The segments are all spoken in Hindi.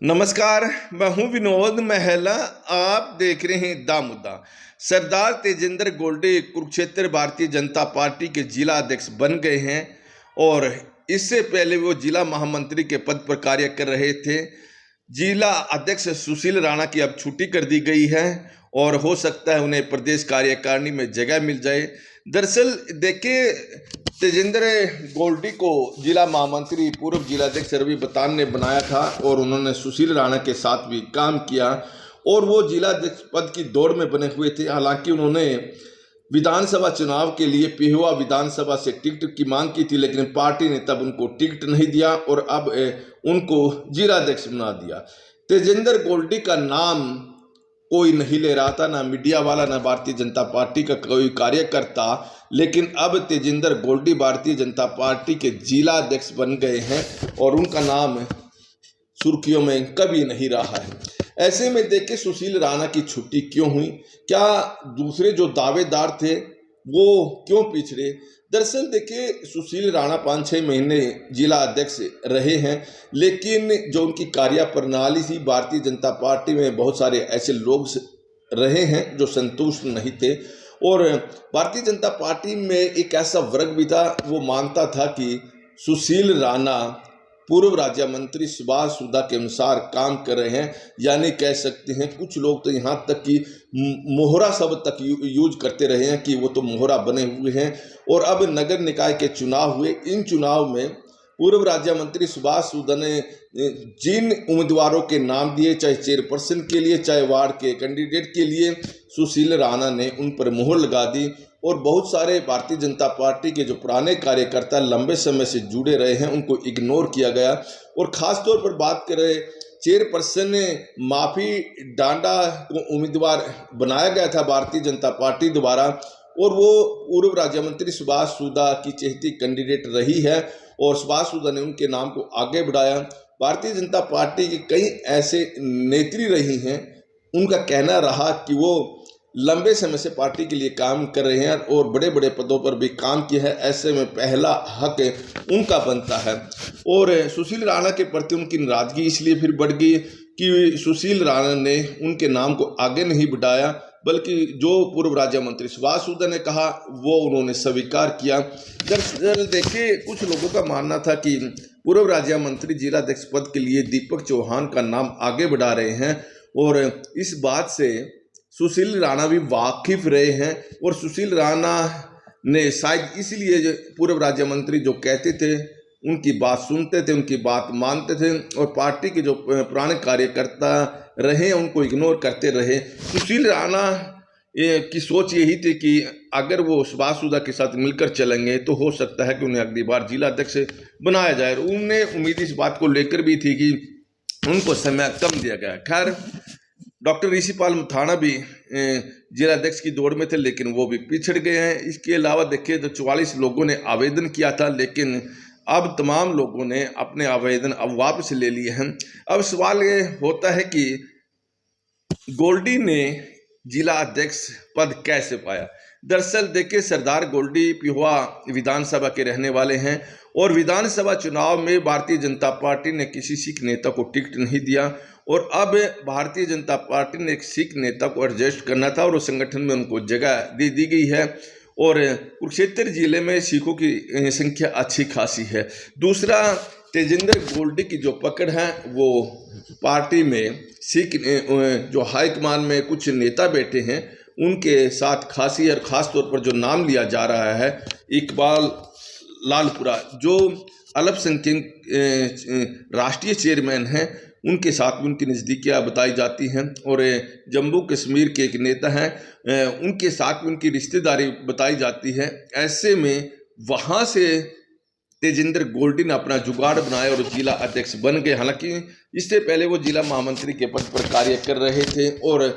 नमस्कार। मैं हूं विनोद महला। आप देख रहे हैं दा मुद्दा। सरदार तेजिंदर गोल्डे कुरुक्षेत्र भारतीय जनता पार्टी के जिला अध्यक्ष बन गए हैं और इससे पहले वो जिला महामंत्री के पद पर कार्य कर रहे थे। जिला अध्यक्ष सुशील राणा की अब छुट्टी कर दी गई है और हो सकता है उन्हें प्रदेश कार्यकारिणी में जगह मिल जाए। दरअसल देखिए, तेजिंदर गोल्डी को जिला महामंत्री पूर्व जिलाध्यक्ष रवि बतान ने बनाया था और उन्होंने सुशील राणा के साथ भी काम किया और वो जिलाध्यक्ष पद की दौड़ में बने हुए थे। हालांकि उन्होंने विधानसभा चुनाव के लिए पिहोवा विधानसभा से टिकट की मांग की थी, लेकिन पार्टी ने तब उनको टिकट नहीं दिया और अब उनको जिलाध्यक्ष बना दिया। तेजिंदर गोल्डी का नाम कोई नहीं ले रहा था, ना मीडिया वाला, ना भारतीय जनता पार्टी का कोई कार्यकर्ता, लेकिन अब तेजिंदर गोल्डी भारतीय जनता पार्टी के जिला अध्यक्ष बन गए हैं और उनका नाम सुर्खियों में कभी नहीं रहा है। ऐसे में देखिए, सुशील राणा की छुट्टी क्यों हुई? क्या दूसरे जो दावेदार थे वो क्यों पिछड़े? दरअसल देखिए, सुशील राणा 5-6 महीने जिला अध्यक्ष रहे हैं, लेकिन जो उनकी कार्य प्रणाली थी, भारतीय जनता पार्टी में बहुत सारे ऐसे लोग रहे हैं जो संतुष्ट नहीं थे और भारतीय जनता पार्टी में एक ऐसा वर्ग भी था, वो मानता था कि सुशील राणा पूर्व राज्य मंत्री सुभाष सुधा के अनुसार काम कर रहे हैं। यानी कह सकते हैं कुछ लोग तो यहाँ तक कि मोहरा शब्द तक यूज करते रहे हैं कि वो तो मोहरा बने हुए हैं। और अब नगर निकाय के चुनाव हुए, इन चुनाव में पूर्व राज्य मंत्री सुभाष सुधा ने जिन उम्मीदवारों के नाम दिए, चाहे चेयरपर्सन के लिए चाहे वार्ड के कैंडिडेट के लिए, सुशील राणा ने उन पर मोहर लगा दी और बहुत सारे भारतीय जनता पार्टी के जो पुराने कार्यकर्ता लंबे समय से जुड़े रहे हैं उनको इग्नोर किया गया। और ख़ास तौर पर बात करें, चेयरपर्सन ने माफी डांडा को उम्मीदवार बनाया गया था भारतीय जनता पार्टी द्वारा और वो पूर्व राज्य मंत्री सुभाष सुधा की चहेती कैंडिडेट रही है और सुभाष सुधा ने उनके नाम को आगे बढ़ाया। भारतीय जनता पार्टी की कई ऐसे नेत्री रही हैं, उनका कहना रहा कि वो लंबे समय से पार्टी के लिए काम कर रहे हैं और बड़े बड़े पदों पर भी काम किया है। ऐसे में पहला हक उनका बनता है और सुशील राणा के प्रति उनकी नाराजगी इसलिए फिर बढ़ गई कि सुशील राणा ने उनके नाम को आगे नहीं बढ़ाया, बल्कि जो पूर्व राज्य मंत्री सुभाष सुधा ने कहा वो उन्होंने स्वीकार किया। दरअसल देखिए, कुछ लोगों का मानना था कि पूर्व राज्य मंत्री जिलाध्यक्ष पद के लिए दीपक चौहान का नाम आगे बढ़ा रहे हैं और इस बात से सुशील राणा भी वाकिफ रहे हैं और सुशील राणा ने शायद इसलिए पूर्व राज्य मंत्री जो कहते थे उनकी बात सुनते थे, उनकी बात मानते थे और पार्टी के जो पुराने कार्यकर्ता रहे उनको इग्नोर करते रहे। सुशील राणा की सोच यही थी कि अगर वो सुभाष सुधा के साथ मिलकर चलेंगे तो हो सकता है कि उन्हें अगली बार जिला अध्यक्ष बनाया जाए। उन्हें उम्मीद इस बात को लेकर भी थी कि उनको समय कम दिया गया। खैर, डॉक्टर ऋषिपाल मथाना भी जिलाध्यक्ष की दौड़ में थे, लेकिन वो भी पिछड़ गए हैं। इसके अलावा देखिए, तो 44 लोगों ने आवेदन किया था, लेकिन अब तमाम लोगों ने अपने आवेदन अब वापस ले लिए हैं। अब सवाल ये होता है कि गोल्डी ने जिला अध्यक्ष पद कैसे पाया? दरअसल देखिए, सरदार गोल्डी पिहोवा विधानसभा के रहने वाले हैं और विधानसभा चुनाव में भारतीय जनता पार्टी ने किसी सिख नेता को टिकट नहीं दिया और अब भारतीय जनता पार्टी ने एक सिख नेता को एडजस्ट करना था और उस संगठन में उनको जगह दे दी गई है और कुरुक्षेत्र जिले में सिखों की संख्या अच्छी खासी है। दूसरा, तेजिंदर गोल्डी की जो पकड़ है वो पार्टी में सिख जो हाईकमान में कुछ नेता बैठे हैं उनके साथ खासी है और ख़ास तौर पर जो नाम लिया जा रहा है इकबाल लालपुरा, जो अल्पसंख्यक राष्ट्रीय चेयरमैन हैं, उनके साथ भी उनकी नज़दीकियाँ बताई जाती हैं और जम्मू कश्मीर के एक नेता हैं, उनके साथ भी उनकी रिश्तेदारी बताई जाती है। ऐसे में वहाँ से तेजिंदर गोल्डी ने अपना जुगाड़ बनाया और जिला अध्यक्ष बन गए। हालांकि इससे पहले वो जिला महामंत्री के पद पर कार्य कर रहे थे और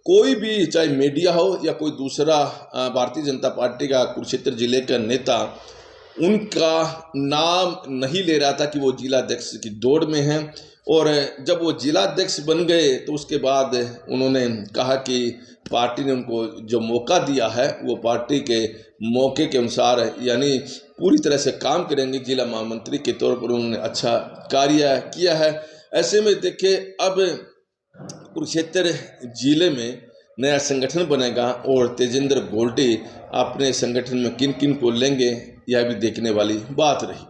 कोई भी, चाहे मीडिया हो या कोई दूसरा भारतीय जनता पार्टी का कुरुक्षेत्र जिले का नेता, उनका नाम नहीं ले रहा था कि वो जिला अध्यक्ष की दौड़ में हैं। और जब वो जिला अध्यक्ष बन गए तो उसके बाद उन्होंने कहा कि पार्टी ने उनको जो मौका दिया है वो पार्टी के मौके के अनुसार यानी पूरी तरह से काम करेंगे। जिला महामंत्री के तौर पर उन्होंने अच्छा कार्य किया है। ऐसे में देखिए अब कुरुक्षेत्र जिले में नया संगठन बनेगा और तेजिंदर गोल्डे अपने संगठन में किन किन को लेंगे, यह भी देखने वाली बात रही।